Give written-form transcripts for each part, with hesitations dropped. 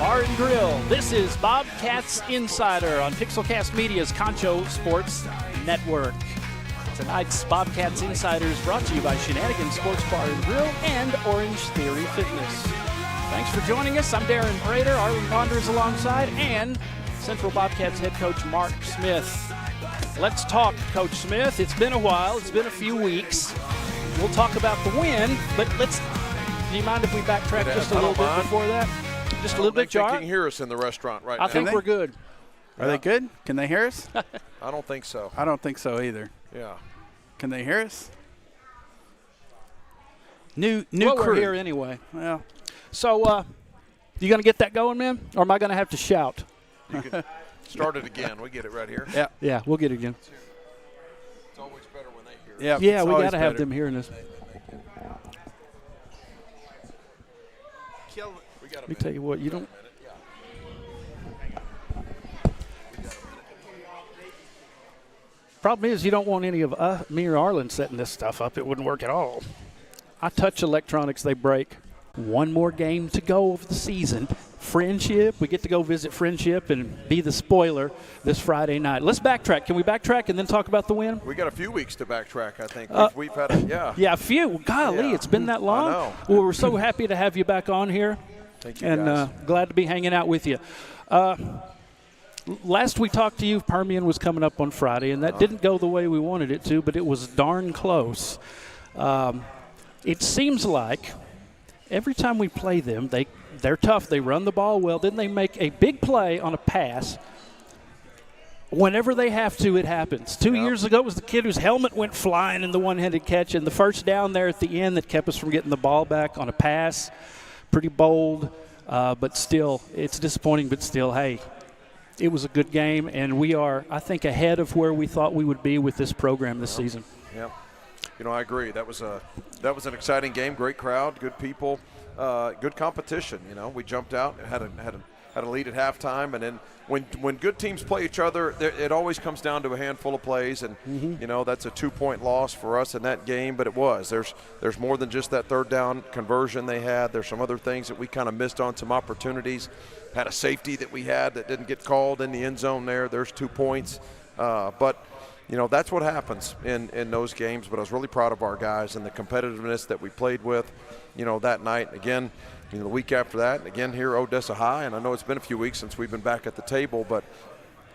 Bar and Grill. This is Bobcats Insider on Pixelcast Media's Concho Sports Network. Tonight's Bobcats Insider is brought to you by Shenanigans Sports Bar and Grill and Orangetheory Fitness. Thanks for joining us. I'm Darren Prater. Arlen Ponder is alongside, and Central Bobcats head coach Mark Smith. Let's talk, Coach Smith. It's been a while. It's been a few weeks. We'll talk about the win, but do you mind if we backtrack just a little bit before that? Just a little bit, Jar? They can hear us in the restaurant right now. I think we're good. Are they good? Can they hear us? I don't think so. I don't think so either. Yeah. Can they hear us? New well, crew. We're here anyway. Well, so you going to get that going, man? Or am I going to have to shout? You can start it again. We get it right here. Yeah. Yeah, we'll get it again. It's always better when they hear it. Yeah, we got to have them hearing us. Let me tell you what, you don't. Problem is, you don't want any of me or Arlen setting this stuff up. It wouldn't work at all. I touch electronics, they break. One more game to go of the season. Friendship, we get to go visit Friendship and be the spoiler this Friday night. Let's backtrack. Can we backtrack and then talk about the win? We got a few weeks to backtrack, I think. We've had a few. Golly, yeah. It's been that long. I know. Well, we're so happy to have you back on here. Thank you, and guys. Glad to be hanging out with you. Last we talked to you, Permian was coming up on Friday, and that didn't go the way we wanted it to, but it was darn close. It seems like every time we play them, they're tough. They run the ball well. Then they make a big play on a pass. Whenever they have to, it happens. 2 years ago, it was the kid whose helmet went flying in the one-handed catch, and the first down there at the end that kept us from getting the ball back on a pass. Pretty bold, but still, it's disappointing, but still, hey, it was a good game, and we are, I think, ahead of where we thought we would be with this program this season. Yep. You know, I agree. That was an exciting game. Great crowd, good people, good competition. You know, we jumped out, had a lead at halftime, and then when good teams play each other, it always comes down to a handful of plays, and you know that's a 2-point loss for us in that game. But it was there's more than just that third down conversion they had. There's some other things that we kind of missed on, some opportunities. Had a safety that we had that didn't get called in the end zone there. There's 2 points, but. You know, that's what happens in those games, but I was really proud of our guys and the competitiveness that we played with, you know, that night. Again, you know, the week after that, and again here Odessa High, and I know it's been a few weeks since we've been back at the table, but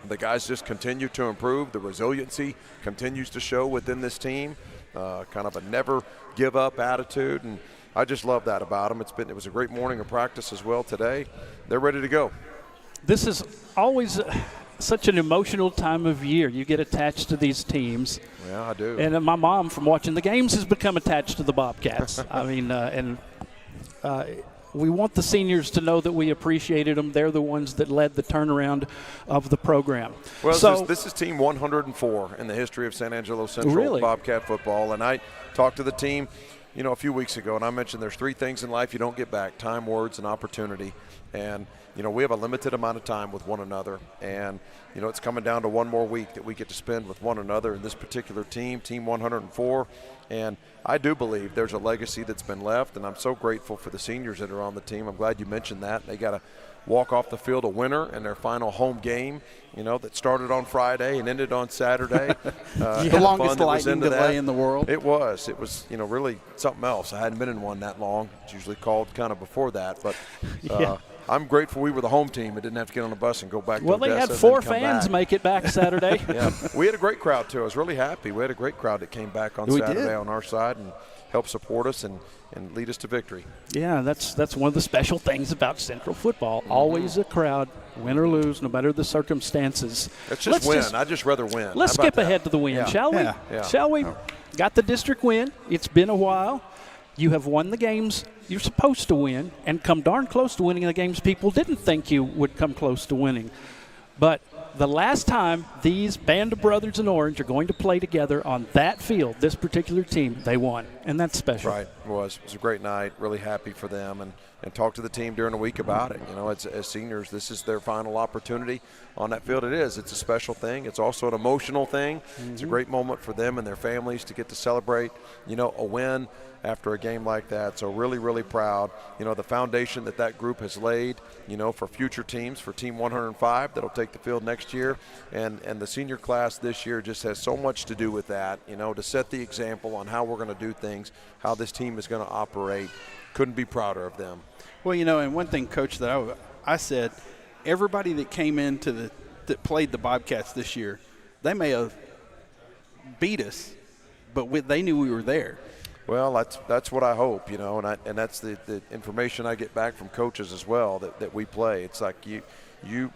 the guys just continue to improve. The resiliency continues to show within this team, kind of a never-give-up attitude, and I just love that about them. It was a great morning of practice as well today. They're ready to go. This is always such an emotional time of year. You get attached to these teams. Yeah, I do. And my mom, from watching the games, has become attached to the Bobcats. I mean, we want the seniors to know that we appreciated them. They're the ones that led the turnaround of the program. Well, this is team 104 in the history of San Angelo Central Bobcat football. And I talked to the team, you know, a few weeks ago, and I mentioned there's 3 things in life you don't get back: time, words, and opportunity. And you know, we have a limited amount of time with one another, and you know, it's coming down to one more week that we get to spend with one another in this particular team 104. And I do believe there's a legacy that's been left, and I'm so grateful for the seniors that are on the team. I'm glad you mentioned that. They got to walk off the field a winner in their final home game, you know, that started on Friday and ended on Saturday. The longest lightning delay in the world. It was, you know, really something else. I hadn't been in one that long. It's usually called kind of before that, but I'm grateful we were the home team and didn't have to get on a bus and go back to Odessa. Well, they had 4 fans make it back Saturday. Yeah, we had a great crowd, too. I was really happy. We had a great crowd that came back on Saturday on our side and helped support us and lead us to victory. Yeah, that's one of the special things about Central football. Always a crowd, win or lose, no matter the circumstances. Let's just win. I'd just rather win. Let's skip ahead to the win, shall we? Yeah. Shall we? Got the district win. It's been a while. You have won the games you're supposed to win and come darn close to winning the games people didn't think you would come close to winning. But the last time these band of brothers in orange are going to play together on that field, this particular team, they won. And that's special. Right. was a great night. Really happy for them, and talked to the team during the week about it. You know, as seniors, this is their final opportunity on that field. It is. It's a special thing. It's also an emotional thing. It's a great moment for them and their families to get to celebrate, you know, a win after a game like that. So really, really proud. You know, the foundation that group has laid, you know, for future teams, for Team 105 that'll take the field next year. And the senior class this year just has so much to do with that, you know, to set the example on how we're going to do things, how this team is going to operate. Couldn't be prouder of them. Well, you know, and one thing, Coach, that I said, everybody that came into that played the Bobcats this year, they may have beat us, but they knew we were there. Well, that's what I hope, you know, and that's the information I get back from coaches as well, that we play. It's like you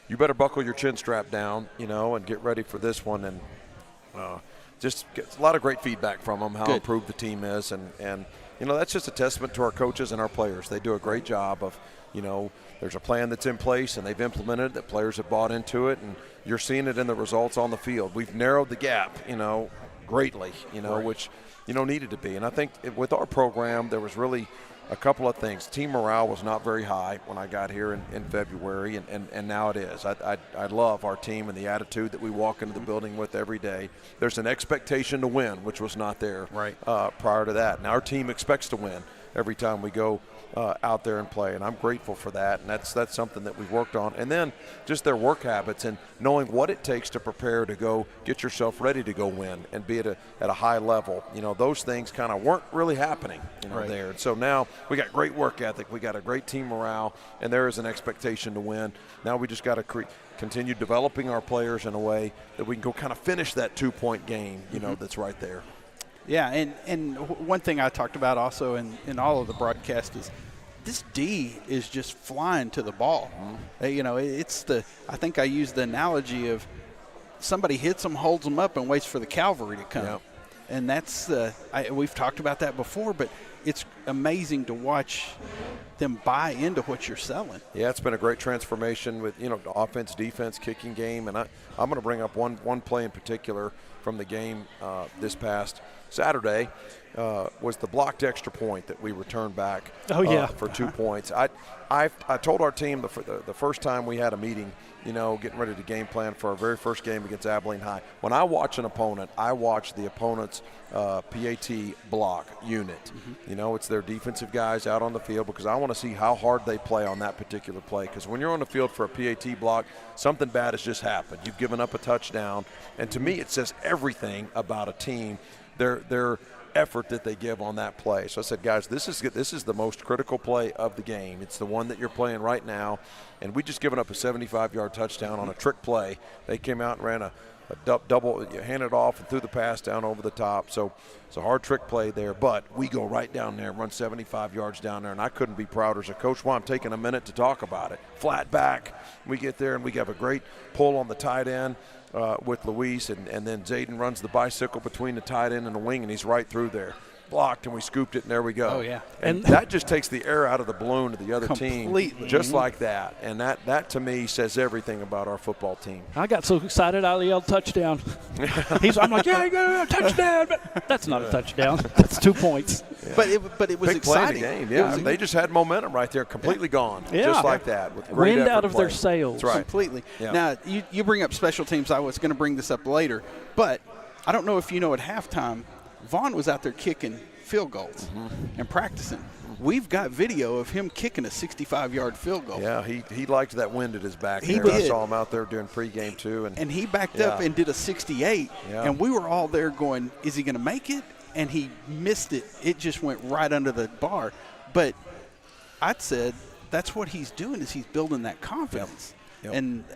better buckle your chin strap down, you know, and get ready for this one. And just get a lot of great feedback from them, how improved the team is, and you know, that's just a testament to our coaches and our players. They do a great job of, you know, there's a plan that's in place and they've implemented it, that players have bought into it, and you're seeing it in the results on the field. We've narrowed the gap, you know, greatly, you know, which, you know, needed to be. And I think with our program, there was really a couple of things. Team morale was not very high when I got here in February, and now it is. I love our team and the attitude that we walk into the building with every day. There's an expectation to win, which was not there prior to that. Now our team expects to win every time we go out there and play, and I'm grateful for that, and that's something that we've worked on. And then just their work habits and knowing what it takes to prepare to go get yourself ready to go win and be at a high level. You know, those things kind of weren't really happening, you know, there. And so now we got great work ethic, we got a great team morale, and there is an expectation to win. Now we just got to continue developing our players in a way that we can go kind of finish that 2-point game, you know, that's right there. Yeah, and one thing I talked about also in all of the broadcast is this D is just flying to the ball. You know, I think I used the analogy of somebody hits them, holds them up, and waits for the cavalry to come. Yep. And that's we've talked about that before, but it's amazing to watch them buy into what you're selling. Yeah, it's been a great transformation with, you know, offense, defense, kicking game, and I'm going to bring up one play in particular from the game this past Saturday. Was the blocked extra point that we returned back for 2 points. I told our team the first time we had a meeting, you know, getting ready to game plan for our very first game against Abilene High. When I watch an opponent, I watch the opponent's PAT block unit. You know, it's their defensive guys out on the field, because I want to see how hard they play on that particular play. Because when you're on the field for a PAT block, something bad has just happened. You've given up a touchdown. And to me, it says everything about a team, their effort that they give on that play. So I said, guys, this is the most critical play of the game. It's the one that you're playing right now, and we just given up a 75-yard touchdown on a trick play. They came out and ran a double, handed off and threw the pass down over the top. So it's a hard trick play there, but we go right down there and run 75 yards down there, and I couldn't be prouder as a coach. Well, I'm taking a minute to talk about it. Flat back, we get there and we have a great pull on the tight end with Luis, and then Zayden runs the bicycle between the tight end and the wing, and he's right through there. Blocked, and we scooped it, and there we go. Oh, yeah. And that just takes the air out of the balloon to the other completely. team, just like that. And that to me says everything about our football team. I got so excited I yelled touchdown. I'm like, yeah, touchdown. But that's not a touchdown. That's 2 points. Yeah. But it was big exciting. Play in the game. Yeah, they just had momentum right there, completely gone, just like that. With great wind out of play. their sails. That's right. Completely. Yeah. Now, you bring up special teams. I was going to bring this up later, but I don't know if you know, at halftime, Vaughn was out there kicking field goals and practicing. We've got video of him kicking a 65-yard field goal. Yeah, he liked that wind at his back there. Did. I saw him out there during pregame too. And he backed up and did a 68, and we were all there going, is he going to make it? And he missed it. It just went right under the bar. But I'd said that's what he's doing, is he's building that confidence. Yep.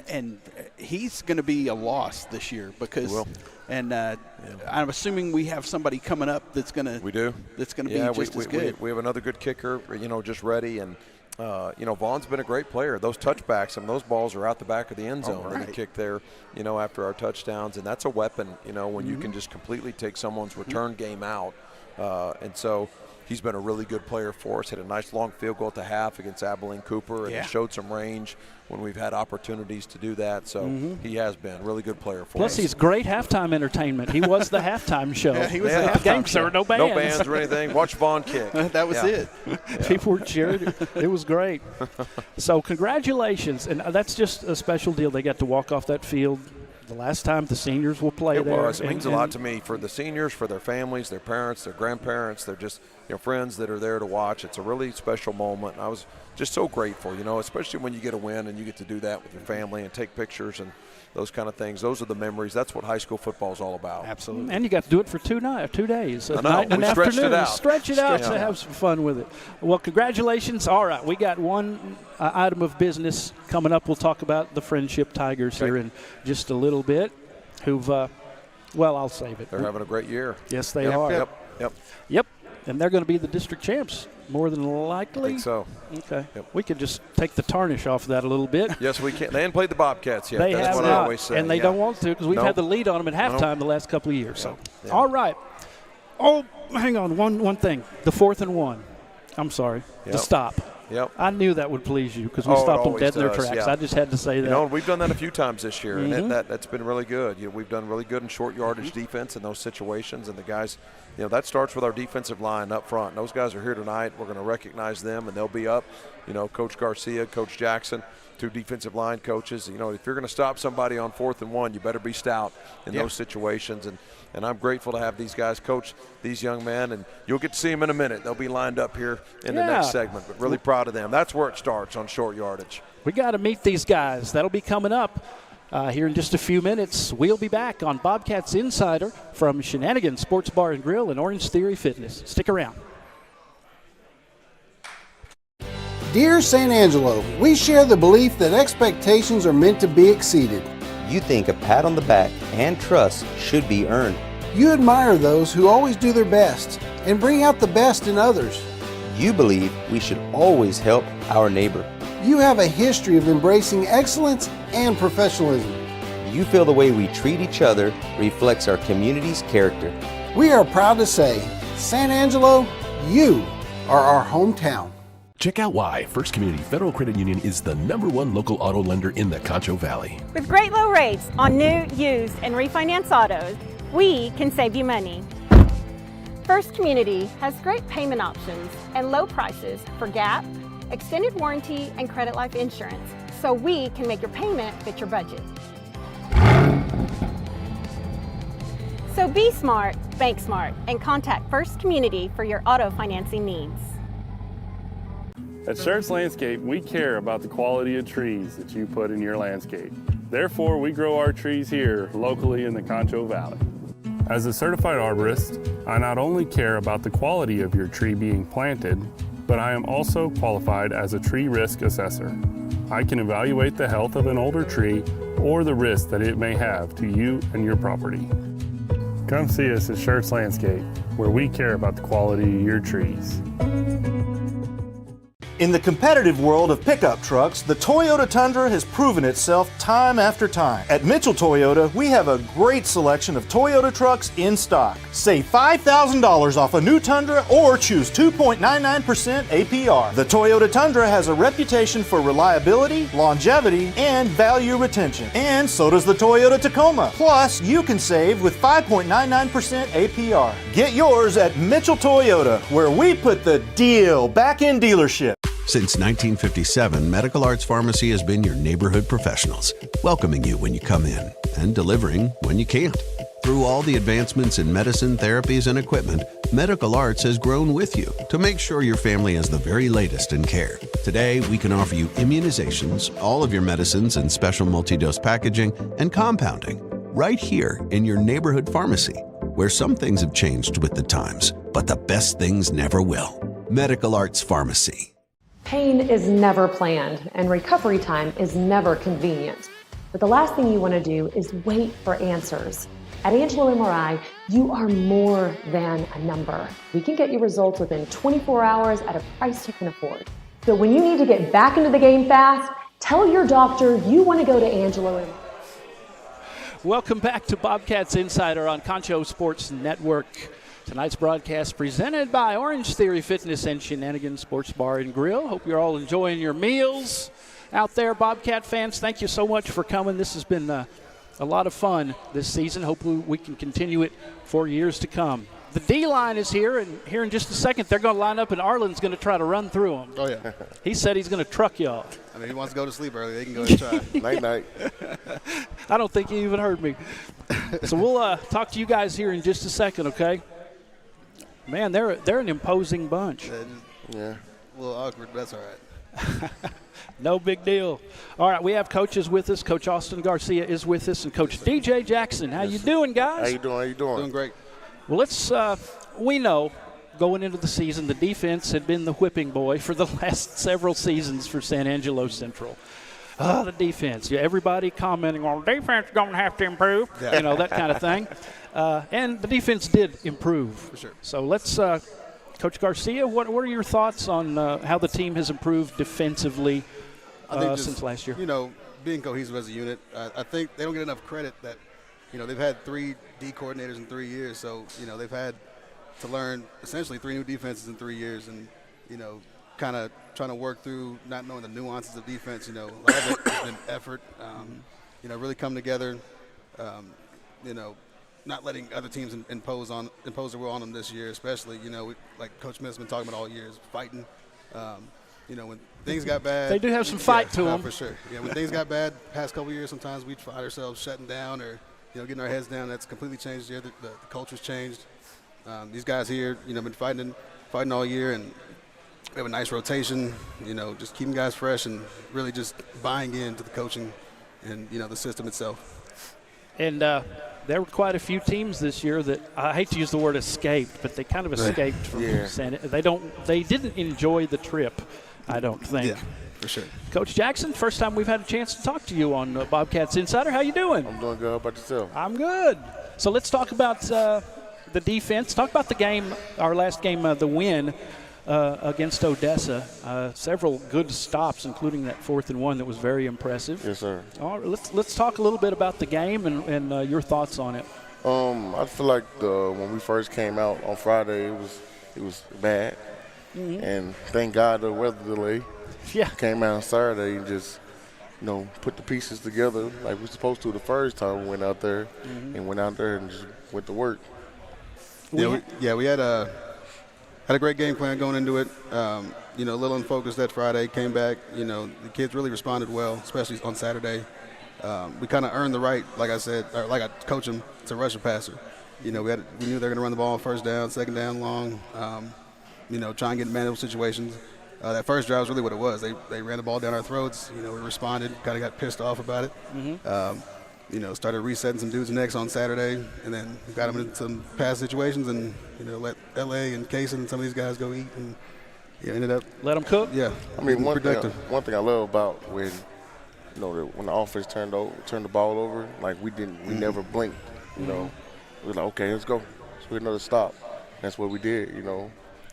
And he's going to be a loss this year because and I'm assuming we have somebody coming up that's going to be just as good. We have another good kicker, you know, just ready, and you know, Vaughn's been a great player. Those touchbacks, and those balls are out the back of the end zone that he kicked there, you know, after our touchdowns, and that's a weapon, you know, when you can just completely take someone's return game out, and so he's been a really good player for us. Hit a nice long field goal at the half against Abilene Cooper, and he showed some range when we've had opportunities to do that. So he has been a really good player for us. Plus, he's great halftime entertainment. He was the halftime show. Yeah, he was at the game. There were no bands. No bands or anything. Watch Vaughn kick. That was it. People were cheering. It was great. So congratulations. And that's just a special deal. They got to walk off that field the last time the seniors will play there. It means a lot to me, for the seniors, for their families, their parents, their grandparents. They're just friends that are there to watch. It's a really special moment. And I was just so grateful, especially when you get a win and you get to do that with your family and take pictures and those kind of things. Those are the memories. That's what high school football is all about. Absolutely. And you got to do it for 2 days, I know. night and an Stretched afternoon. it out. Stretch it out to have some fun with it. Well, congratulations. All right, we got one item of business coming up. We'll talk about the Friendship Tigers here in just a little bit, who've, I'll save it. They're having a great year. Yes, they are. Yep. And they're going to be the district champs, more than likely. I think so. Okay. Yep. We could just take the tarnish off that a little bit. Yes, we can. They haven't played the Bobcats yet. They That's have what not, I always say. and they don't want to, because we've had the lead on them at halftime the last couple of years. So, all right. Oh, hang on. One thing. The 4th and 1. I'm sorry. The stop. Yep. I knew that would please you, because we stopped them dead in their tracks. I just had to say that. We've done that a few times this year, and that's been really good. We've done really good in short yardage defense in those situations, and the guys, that starts with our defensive line up front. And those guys are here tonight. We're going to recognize them, and they'll be up. Coach Garcia, Coach Jackson, 2 defensive line coaches. If you're going to stop somebody on 4th and 1, you better be stout in those situations. And I'm grateful to have these guys coach these young men, and you'll get to see them in a minute. They'll be lined up here in the next segment, but really proud of them. That's where it starts, on short yardage. We got to meet these guys. That'll be coming up here in just a few minutes. We'll be back on Bobcats Insider from Shenanigans Sports Bar and Grill and Orangetheory Fitness. Stick around. Dear San Angelo, we share the belief that expectations are meant to be exceeded. You think a pat on the back and trust should be earned. You admire those who always do their best and bring out the best in others. You believe we should always help our neighbor. You have a history of embracing excellence and professionalism. You feel the way we treat each other reflects our community's character. We are proud to say, San Angelo, you are our hometown. Check out why First Community Federal Credit Union is the #1 local auto lender in the Concho Valley. With great low rates on new, used, and refinance autos, we can save you money. First Community has great payment options and low prices for GAP, extended warranty, and credit life insurance, so we can make your payment fit your budget. So be smart, bank smart, and contact First Community for your auto financing needs. At Schertz Landscape, we care about the quality of trees that you put in your landscape. Therefore, we grow our trees here locally in the Concho Valley. As a certified arborist, I not only care about the quality of your tree being planted, but I am also qualified as a tree risk assessor. I can evaluate the health of an older tree or the risk that it may have to you and your property. Come see us at Schertz Landscape, where we care about the quality of your trees. In the competitive world of pickup trucks, the Toyota Tundra has proven itself time after time. At Mitchell Toyota, we have a great selection of Toyota trucks in stock. Save $5,000 off a new Tundra or choose 2.99% APR. The Toyota Tundra has a reputation for reliability, longevity, and value retention. And so does the Toyota Tacoma. Plus, you can save with 5.99% APR. Get yours at Mitchell Toyota, where we put the deal back in dealership. Since 1957, Medical Arts Pharmacy has been your neighborhood professionals, welcoming you when you come in and delivering when you can't. Through all the advancements in medicine, therapies, and equipment, Medical Arts has grown with you to make sure your family has the very latest in care. Today, we can offer you immunizations, all of your medicines and special multi-dose packaging, and compounding right here in your neighborhood pharmacy, where some things have changed with the times, but the best things never will. Medical Arts Pharmacy. Pain is never planned, and recovery time is never convenient. But the last thing you want to do is wait for answers. At Angelo MRI, you are more than a number. We can get you results within 24 hours at a price you can afford. So when you need to get back into the game fast, tell your doctor you want to go to Angelo MRI. Welcome back to Bobcats Insider on Concho Sports Network. Tonight's broadcast presented by Orangetheory Fitness and Shenanigans Sports Bar and Grill. Hope you're all enjoying your meals out there, Bobcat fans. Thank you so much for coming. This has been a lot of fun this season. Hopefully we can continue it for years to come. The D-line is here, and here in just a second they're going to line up, and Arlen's going to try to run through them. Oh, yeah. He said he's going to truck y'all. I mean, he wants to go to sleep early. They can go and try. Night-night. I don't think you even heard me. So we'll talk to you guys here in just a second, okay? Man, they're an imposing bunch. Yeah. A little awkward, but that's all right. No big deal. All right, we have coaches with us. Coach Austin Garcia is with us, and Coach DJ Jackson. How you doing, guys? How you doing? Doing great. Well, we know going into the season the defense had been the whipping boy for the last several seasons for San Angelo Central. The defense. Yeah, everybody commenting on defense is going to have to improve, that kind of thing. And the defense did improve. For sure. So let's, Coach Garcia, what are your thoughts on how the team has improved defensively since last year? Being cohesive as a unit, I think they don't get enough credit that, they've had 3 D coordinators in 3 years. So, they've had to learn essentially 3 new defenses in 3 years and, kind of trying to work through not knowing the nuances of defense. A lot of it has been effort, really come together, not letting other teams impose their will on them this year, especially, like Coach Smith's been talking about all year, is fighting. When things got bad. They do have some fight to them. For sure. Yeah, when things got bad past couple years, sometimes we find ourselves shutting down or, getting our heads down. That's completely changed here. The culture's changed. These guys here, been fighting all year, and we have a nice rotation, just keeping guys fresh and really just buying into the coaching and, the system itself. And there were quite a few teams this year that, I hate to use the word escaped, but they kind of escaped from San Angelo. They didn't enjoy the trip, I don't think. Yeah, for sure. Coach Jackson, first time we've had a chance to talk to you on Bobcats Insider. How you doing? I'm doing good. How about yourself? I'm good. So let's talk about the defense. Talk about the game, our last game, the win against Odessa. Several good stops, including that 4th and 1 that was very impressive. Yes, sir. All right, let's talk a little bit about the game and your thoughts on it. I feel like when we first came out on Friday, it was bad, and thank God the weather delay. Yeah. Came out on Saturday and just put the pieces together like we were supposed to the first time we went out there, and went out there and just went to work. We had a great game plan going into it. A little unfocused that Friday, came back. The kids really responded well, especially on Saturday. We kind of earned the right, like I said, or like I coach them, to rush a passer. We knew they were going to run the ball on first down, second down long, try and get in manageable situations. That first drive was really what it was. They ran the ball down our throats. We responded, kind of got pissed off about it. Started resetting some dudes' necks on Saturday, and then got them into some pass situations and, let L.A. and Kaysen and some of these guys go eat and ended up. Let them cook? Yeah. I mean, one thing I love about when the offense turned the ball over, like we never blinked, We were like, okay, let's go. So we had another stop. That's what we did,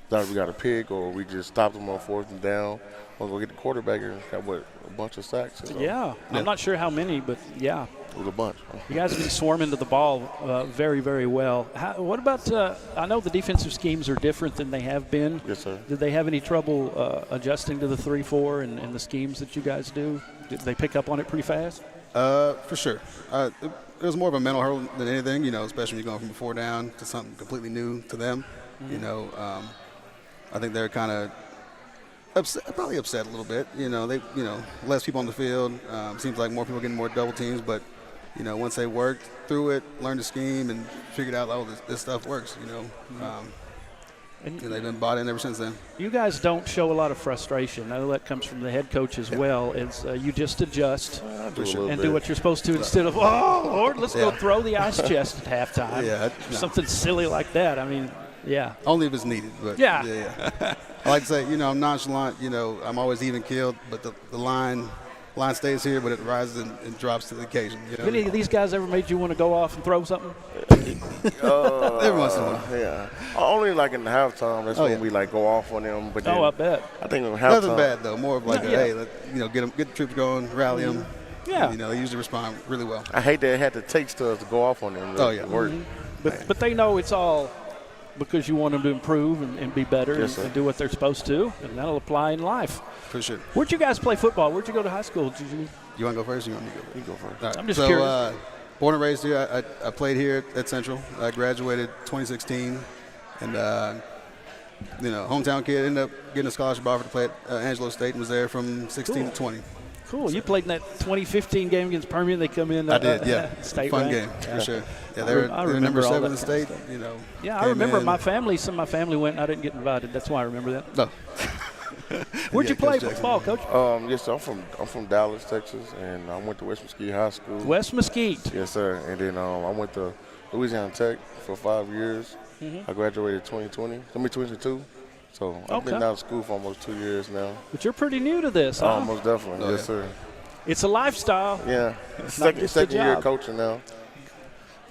Thought we got a pick or we just stopped them on 4th and down. We'll go get the quarterback and got, a bunch of sacks. Yeah. I'm not sure how many, but yeah. It was a bunch. You guys have been swarming to the ball very, very well. What about I know the defensive schemes are different than they have been. Yes, sir. Did they have any trouble adjusting to the 3-4 and the schemes that you guys do? Did they pick up on it pretty fast? For sure. It was more of a mental hurdle than anything, especially when you're going from 4 down to something completely new to them. I think they're kind of probably upset a little bit. Less people on the field. Seems like more people getting more double teams, but once they worked through it, learned the scheme, and figured out, this stuff works. And they've been bought in ever since then. You guys don't show a lot of frustration. I know that comes from the head coach as well. It's you just adjust and do what you're supposed to instead of, oh, Lord, let's go throw the ice chest at halftime. Something silly like that. I mean, yeah. Only if it's needed. But yeah. I like to say, I'm nonchalant. I'm always even keeled, but the line stays here, but it rises and drops to the occasion. Have any of these guys ever made you want to go off and throw something? Every once in a while. Yeah. Only like in the halftime. That's when we go off on them. But then, I bet. I think in halftime. Nothing bad though. More of hey, get the troops going, rally them. Yeah. They usually respond really well. I hate that it had to take stuff to go off on them. Oh yeah. Work. But they know it's all because you want them to improve and be better Yes, and do what they're supposed to, and that'll apply in life. For sure. Where'd you guys play football? Where'd you go to high school? You want to go first or you want me to go? You go first. All right. I'm just curious. Born and raised here. I played here at Central. I graduated 2016. And, hometown kid, ended up getting a scholarship offer to play at Angelo State and was there from 16 to 20. Cool. You played in that 2015 game against Permian. They come in. I did, yeah. State Fun rank. game, for sure. Yeah, they're number 7 in the state. Yeah, I remember some of my family went and I didn't get invited. That's why I remember that. No. Where'd you play football, Coach? Yes, sir. I'm from Dallas, Texas, and I went to West Mesquite High School. West Mesquite. Yes, sir. And then I went to Louisiana Tech for 5 years. Mm-hmm. I graduated 2022. So I've been out of school for almost 2 years now. But you're pretty new to this, huh? Most definitely. Yes, sir. It's a lifestyle. Yeah. It's not just a second year job. coaching now.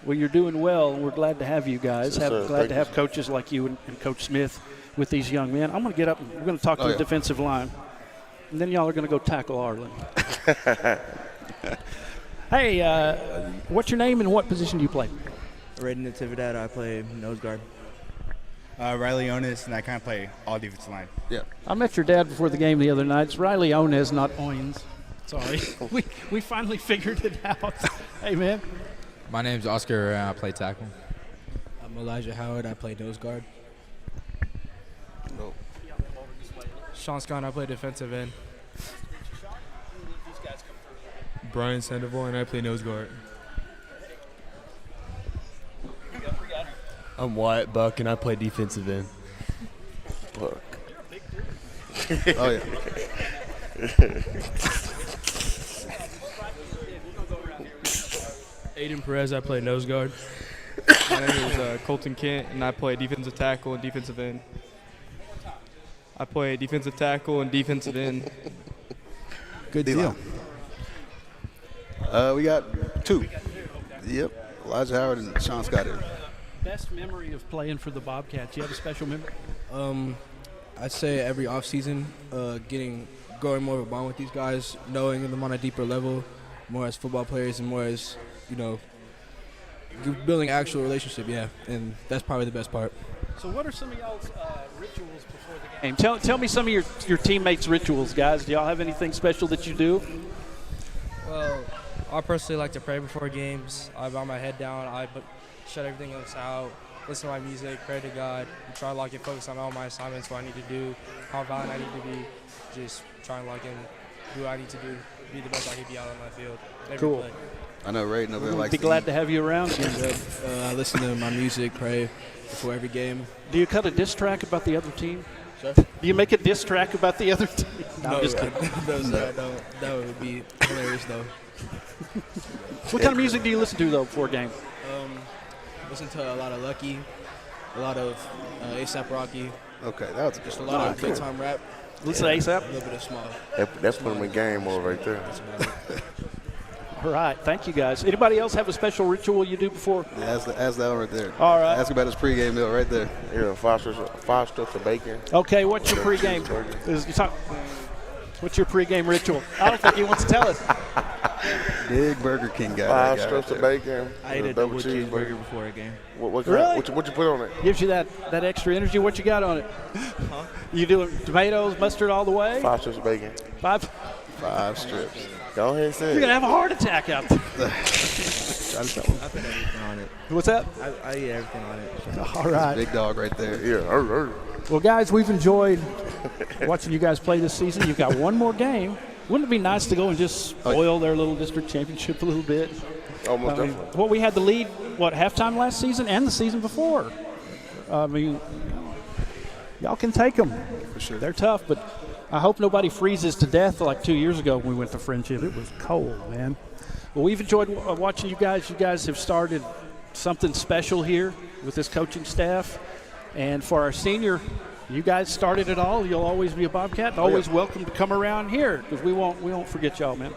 Well, you're doing well. We're glad to have you guys. Yes, sir. Glad to have coaches like you and Coach Smith with these young men. I'm going to get up and we're going to talk to the defensive line. And then y'all are going to go tackle Arlen. Hey, what's your name and what position do you play? Right in the Tividad, I play nose guard. Riley Onis, and I kind of play all defensive line. Yeah. I met your dad before the game the other night. It's Riley Onez, not Owens. Sorry. we finally figured it out. Hey, man. My name's Oscar, and I play tackle. I'm Elijah Howard. I play nose guard. No. Sean Scott, I play defensive end. Brian Sandoval, and I play nose guard. I'm Wyatt Buck, and I play defensive end. Buck. Oh, yeah. Aiden Perez, I play nose guard. My name is Colton Kent, and I play defensive tackle and defensive end. I play defensive tackle and defensive end. Good deal. We got 2. Yep. Elijah Howard and Sean Scott here. Best memory of playing for the Bobcats? You have a special memory? I'd say every offseason, growing more of a bond with these guys, knowing them on a deeper level, more as football players and more as, building actual relationship, and that's probably the best part. So what are some of y'all's rituals before the game? Tell me some of your teammates' rituals, guys. Do y'all have anything special that you do? Well, I personally like to pray before games. I bow my head down. I shut everything else out, listen to my music, pray to God, and try to lock in, focus on all my assignments, what I need to do, how violent I need to be, just try and lock in who I need to do, be the best I can be out on my field. Cool. Play. I know Raiden over there likes be glad to have you around. I listen to my music, pray before every game. Do you cut a diss track about the other team? Sure. Do you make a diss track about the other team? No, I'm just kidding. That would be hilarious, though. What kind of music do you listen to, though, before a game? Listen to a lot of Lucky, a lot of A$AP Rocky. Okay, that was just a lot of big-time rap. Listen to A$AP? A little bit of small. That's putting them in game mode right there. All right, thank you, guys. Anybody else have a special ritual you do before? Yeah, ask that one right there. All right. Ask about his pregame meal right there. Yeah, 5 strips of bacon. Okay, what's your pregame? What's your pregame ritual? I don't think he wants to tell us. Big Burger King guy. 5 strips of bacon. I ate a double cheeseburger before a game. Really? What you put on it? Gives you that extra energy. What you got on it? Huh? You doing tomatoes, mustard all the way? 5 strips of bacon. 5 strips. Go ahead and say You're going to have a heart attack out there. I put everything on it. What's that? I eat everything on it. All right. Big dog right there. Yeah. Well, guys, we've enjoyed watching you guys play this season. You've got one more game. Wouldn't it be nice to go and just spoil their little district championship a little bit? Almost definitely. Well, we had the lead, halftime last season and the season before. I mean, y'all can take them. For sure. They're tough, but I hope nobody freezes to death like 2 years ago when we went to Friendship. It was cold, man. Well, we've enjoyed watching you guys. You guys have started something special here with this coaching staff. And for our senior, you guys started it all. You'll always be a Bobcat and always welcome to come around here because we won't forget y'all, man.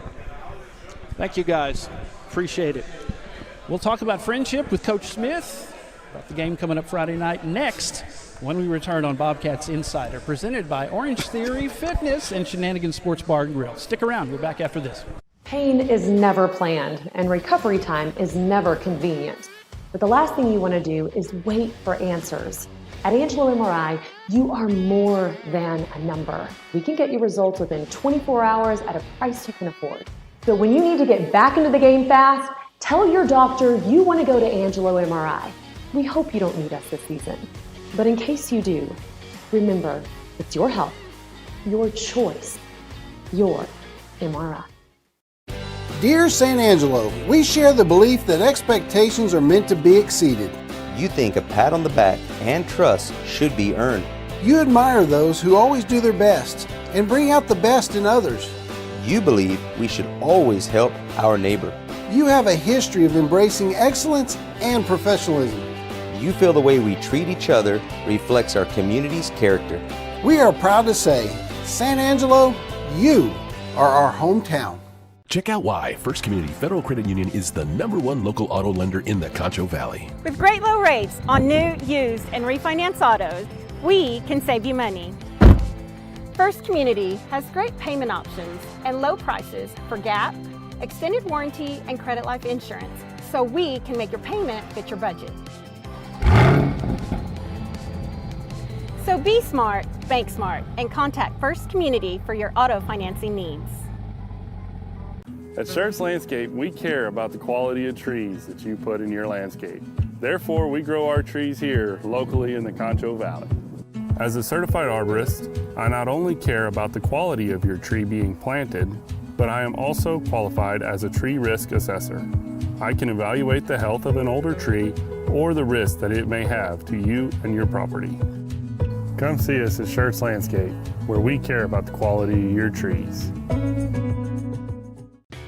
Thank you, guys. Appreciate it. We'll talk about Friendship with Coach Smith, about the game coming up Friday night next when we return on Bobcats Insider, presented by Orangetheory Fitness and Shenanigans Sports Bar and Grill. Stick around. We're back after this. Pain is never planned, and recovery time is never convenient. But the last thing you want to do is wait for answers. At Angelo MRI, you are more than a number. We can get you results within 24 hours at a price you can afford. So when you need to get back into the game fast, tell your doctor you want to go to Angelo MRI. We hope you don't need us this season. But in case you do, remember, it's your health, your choice, your MRI. Dear San Angelo, we share the belief that expectations are meant to be exceeded. You think a pat on the back and trust should be earned. You admire those who always do their best and bring out the best in others. You believe we should always help our neighbor. You have a history of embracing excellence and professionalism. You feel the way we treat each other reflects our community's character. We are proud to say, San Angelo, you are our hometown. Check out why First Community Federal Credit Union is the #1 local auto lender in the Concho Valley. With great low rates on new, used, and refinance autos, we can save you money. First Community has great payment options and low prices for GAP, extended warranty, and credit life insurance, so we can make your payment fit your budget. So be smart, bank smart, and contact First Community for your auto financing needs. At Schertz Landscape, we care about the quality of trees that you put in your landscape. Therefore, we grow our trees here locally in the Concho Valley. As a certified arborist, I not only care about the quality of your tree being planted, but I am also qualified as a tree risk assessor. I can evaluate the health of an older tree or the risk that it may have to you and your property. Come see us at Schertz Landscape, where we care about the quality of your trees.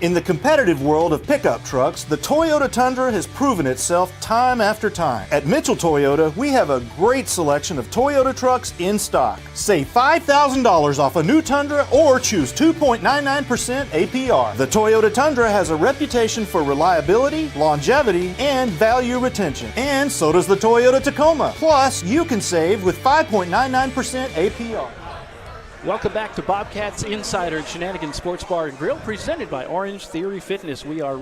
In the competitive world of pickup trucks, the Toyota Tundra has proven itself time after time. At Mitchell Toyota, we have a great selection of Toyota trucks in stock. Save $5,000 off a new Tundra or choose 2.99% APR. The Toyota Tundra has a reputation for reliability, longevity, and value retention. And so does the Toyota Tacoma. Plus, you can save with 5.99% APR. Welcome back to Bobcats Insider and Shenanigans Sports Bar and Grill, presented by Orangetheory Fitness. We are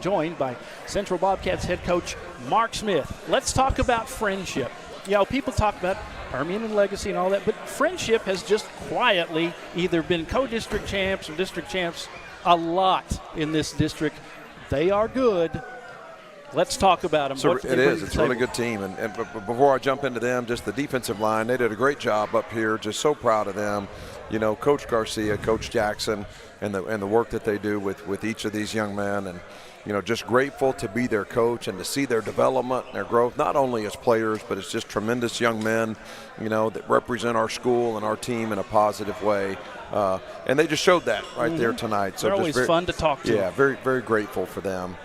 joined by Central Bobcats head coach Mark Smith. Let's talk about friendship. You know, people talk about Permian and legacy and all that, but friendship has just quietly either been co-district champs or district champs a lot in this district. They are good. Let's talk about them. So it is. It's a really good team. And before I jump into them, just the defensive line, they did a great job up here. Just so proud of them. You know, Coach Garcia, Coach Jackson, and the work that they do with each of these young men. And, you know, just grateful to be their coach and to see their development and their growth, not only as players, but as just tremendous young men, you know, that represent our school and our team in a positive way. And they just showed that right there tonight. So they're always fun to talk to. Yeah, very, very grateful for them.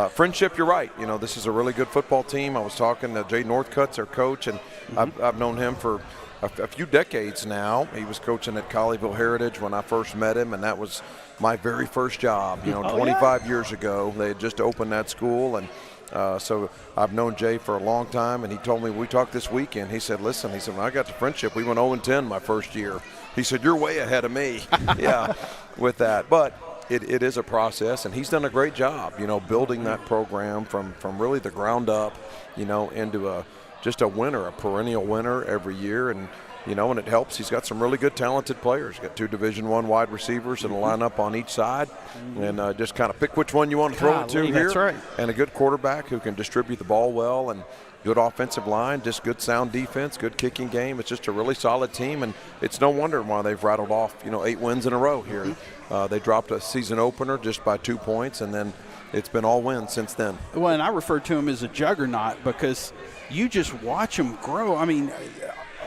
Friendship, you're right. You know, this is a really good football team. I was talking to Jay Northcutt's their coach, and I've known him for a few decades now. He was coaching at Colleyville Heritage when I first met him, and that was my very first job, you know, 25 years ago. They had just opened that school, and so I've known Jay for a long time, and he told me, we talked this weekend, he said, listen, he said, when I got to Friendship, we went 0-10 my first year. He said, you're way ahead of me, yeah, with that. But it is a process, and he's done a great job, you know, building that program from really the ground up, you know, into just a winner, a perennial winner every year. And, you know, and it helps. He's got some really good, talented players. He's got 2 Division I wide receivers that'll line up on each side, and just kind of pick which one you want to throw it to here. That's right. And a good quarterback who can distribute the ball well, and good offensive line, just good sound defense, good kicking game. It's just a really solid team, and it's no wonder why they've rattled off, you know, 8 wins in a row here. They dropped a season opener just by 2 points, and then it's been all wins since then. Well, and I refer to him as a juggernaut because you just watch him grow. I mean,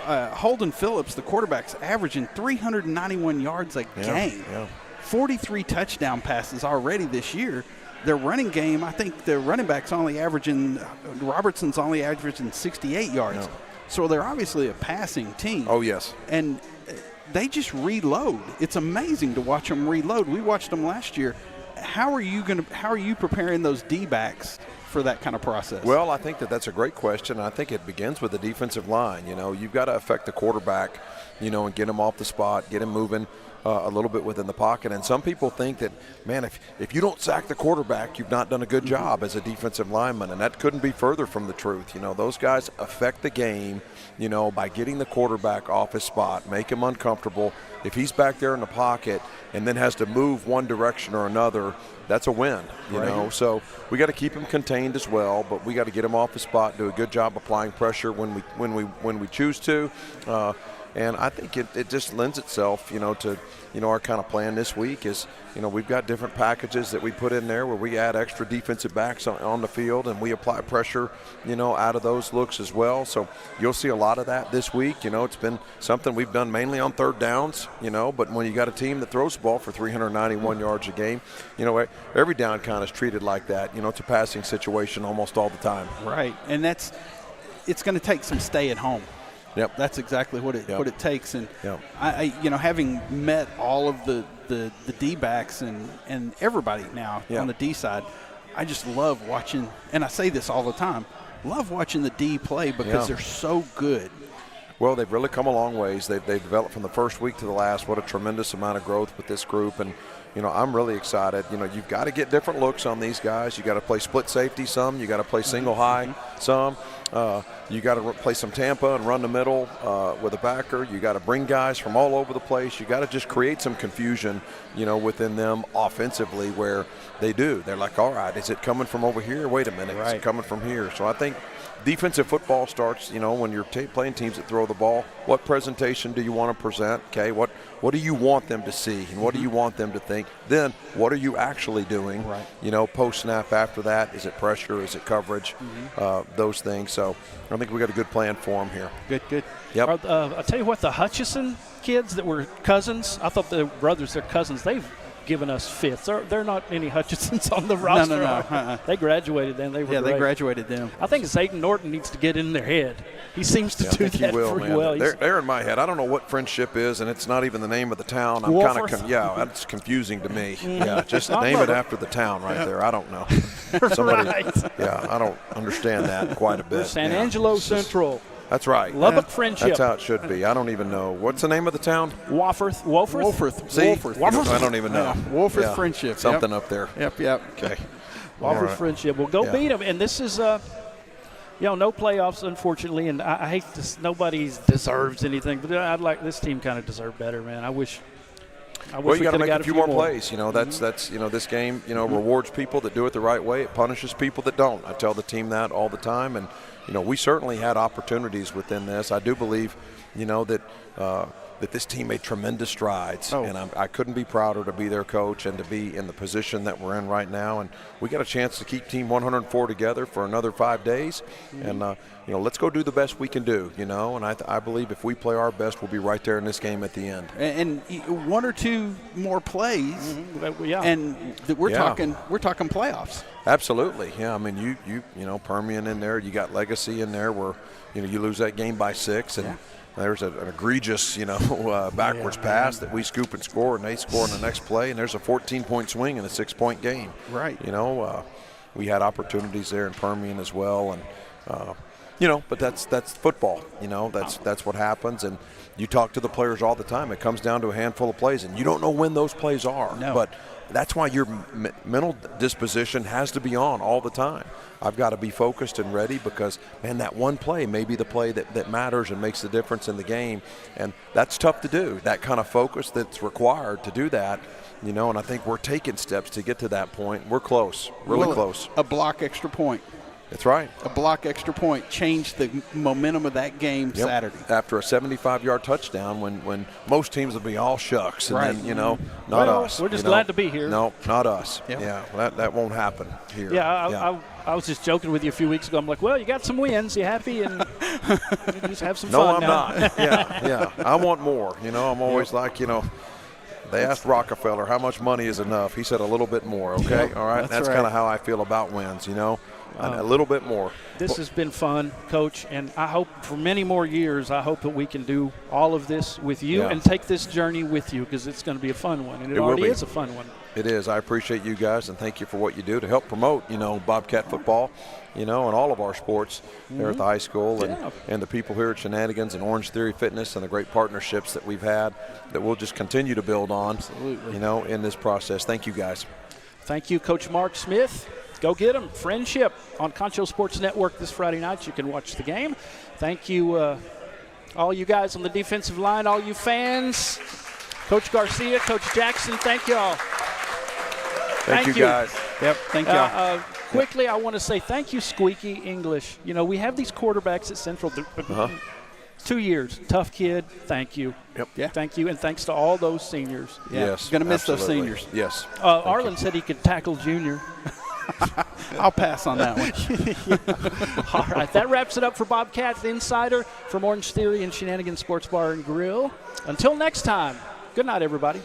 Holden Phillips, the quarterback's averaging 391 yards a game, 43 touchdown passes already this year. Their running game, I think the running back's only averaging, Robertson's only averaging 68 yards. Yeah. So they're obviously a passing team. Oh, yes. And they just reload. It's amazing to watch them reload. We watched them last year. How are you preparing those D-backs for that kind of process? Well, I think that's a great question. I think it begins with the defensive line. You know, you've got to affect the quarterback, you know, and get him off the spot, get him moving. a little bit within the pocket. And some people think that, man, if you don't sack the quarterback, you've not done a good job as a defensive lineman, and that couldn't be further from the truth. Those guys affect the game, by getting the quarterback off his spot, make him uncomfortable. If he's back there in the pocket and then has to move one direction or another, that's a win, you know. So we got to keep him contained as well, but we got to get him off the spot, do a good job applying pressure when we choose to. And I think it just lends itself, to, our kind of plan this week is, we've got different packages that we put in there where we add extra defensive backs on the field and we apply pressure, out of those looks as well. So you'll see a lot of that this week. It's been something we've done mainly on third downs, but when you got a team that throws the ball for 391 yards a game, every down kind of is treated like that. It's a passing situation almost all the time. Right, and it's going to take some stay at home. Yep. That's exactly what it takes. And yep. I having met all of the D-backs and everybody now on the D side, I just love watching, and I say this all the time, love watching the D play because they're so good. Well, they've really come a long ways. They've developed from the first week to the last. What a tremendous amount of growth with this group. And, I'm really excited. You've got to get different looks on these guys. You got to play split safety some. You got to play single high some. You got to play some Tampa and run the middle with a backer. You got to bring guys from all over the place. You got to just create some confusion, within them offensively where they do. They're like, all right, is it coming from over here? Wait a minute, is it coming from here? So I think defensive football starts, when you're playing teams that throw the ball. What presentation do you want to present? Okay, what do you want them to see, and what do you want them to think? Then what are you actually doing? Right. Post snap after that, is it pressure? Is it coverage? Those things. So I think we got a good plan for them here. Good. Yep. I'll tell you what, the Hutchison kids that were cousins, I thought the brothers, they're cousins. They've given us fifths. They're not any Hutchisons on the roster. No. They graduated them. They were great. They graduated them. I think Zayden Norton needs to get in their head. He seems to do that pretty well. They're in my head. I don't know what friendship is, and it's not even the name of the town. I'm kind of that's confusing to me. Yeah, just name it after the town right there. I don't know. Somebody. Yeah, I don't understand that quite a bit. San Angelo Central. That's right. Lubbock Friendship. That's how it should be. I don't even know. What's the name of the town? Wolford. See? I don't even know. Wolford Friendship. Something up there. Yep. Okay. Wolford Friendship. Well, go beat them. And this is, no playoffs, unfortunately. And I hate this. Nobody deserves anything. But I'd like this team kind of deserve better, man. I wish you got to make a few more plays. Mm-hmm. That's this game, rewards people that do it the right way. It punishes people that don't. I tell the team that all the time. And, we certainly had opportunities within this. I do believe, that this team made tremendous strides. And I couldn't be prouder to be their coach and to be in the position that we're in right now. And we got a chance to keep Team 104 together for another 5 days. And, let's go do the best we can do, and I believe if we play our best, we'll be right there in this game at the end. And one or two more plays, and we're talking playoffs. Absolutely, yeah. I mean, you Permian in there, you got Legacy in there where, you lose that game by 6, and there's an egregious, backwards pass that we scoop and score, and they score in the next play, and there's a 14-point swing in a 6-point game. Right. We had opportunities there in Permian as well, and but that's football. That's what happens, and you talk to the players all the time. It comes down to a handful of plays, and you don't know when those plays are. No. But that's why your mental disposition has to be on all the time. I've got to be focused and ready because, man, that one play may be the play that matters and makes the difference in the game, and that's tough to do, that kind of focus that's required to do that, and I think we're taking steps to get to that point. We're close, really close. A block extra point. That's right. A block extra point changed the momentum of that game Saturday. After a 75-yard touchdown when most teams will be all shucks. And then, not us. We're just glad to be here. No, not us. Yep. Yeah, that won't happen here. I was just joking with you a few weeks ago. I'm like, well, you got some wins. You happy? And just have some fun No, I'm now. not. Yeah. I want more. I'm always like, they asked Rockefeller how much money is enough. He said a little bit more, okay? Yep, all right? That's kind of how I feel about wins, a little bit more. This has been fun, Coach, and I hope for many more years, I hope that we can do all of this with you and take this journey with you because it's going to be a fun one, and it already is a fun one. It is. I appreciate you guys, and thank you for what you do to help promote, Bobcat football, and all of our sports there at the high school, and the people here at Shenanigans and Orangetheory Fitness, and the great partnerships that we've had that we'll just continue to build on, in this process. Thank you, guys. Thank you, Coach Mark Smith. Go get them. Friendship on Concho Sports Network this Friday night. You can watch the game. Thank you, all you guys on the defensive line, all you fans. Coach Garcia, Coach Jackson, thank you all. Thank you, guys. Yep, thank y'all. Quickly, I want to say thank you, Squeaky English. We have these quarterbacks at Central. 2 years. Tough kid. Thank you. Yep. Yeah. Thank you, and thanks to all those seniors. Yeah. Yes. Going to miss absolutely. those seniors. Yes. Arlen said he could tackle Junior. I'll pass on that one. All right, that wraps it up for Bobcat Insider from Orangetheory and Shenanigans Sports Bar and Grill. Until next time, good night, everybody.